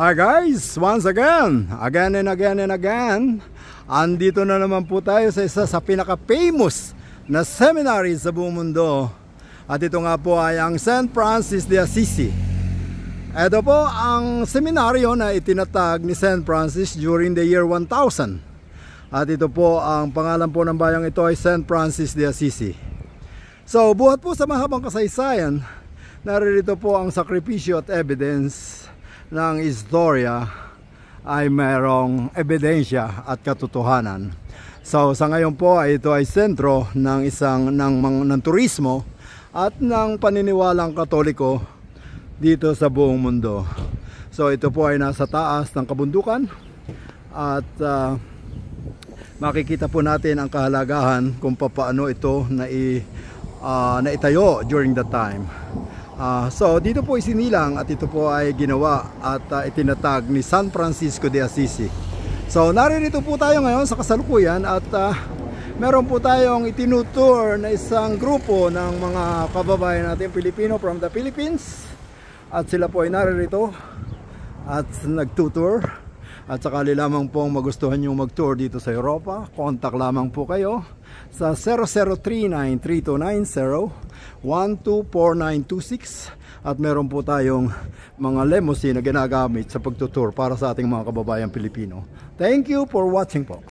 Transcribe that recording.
Hi guys, once again and again, andito na naman po tayo sa isa sa pinaka-famous na seminary sa buong mundo. At ito nga po ay ang St. Francis de Assisi. Ito po ang seminaryo na itinatag ni St. Francis during the year 1000. At ito po, ang pangalan po ng bayang ito ay St. Francis de Assisi. So, buhat po sa mahabang kasaysayan, naririto po ang sakripisyo at evidence ng istorya ay mayroong ebidensya at katotohanan. So sa ngayon po ay ito ay sentro ng ng turismo at ng paniniwalang Katoliko dito sa buong mundo. So ito po ay nasa taas ng kabundukan at makikita po natin ang kahalagahan kung paano ito naitayo during that time. So dito po isinilang at ito po ay ginawa at itinatag ni San Francisco de Assisi. So naririto po tayo ngayon sa kasalukuyan at meron po tayong itinutour na isang grupo ng mga kababayan natin Pilipino from the Philippines. At sila po ay naririto at nagtutour. At sakali lamang pong magustuhan nyo mag-tour dito sa Europa, contact lamang po kayo sa 0039-3290-124926 at meron po tayong mga limousine na ginagamit sa pagtutour para sa ating mga kababayang Pilipino. Thank you for watching po.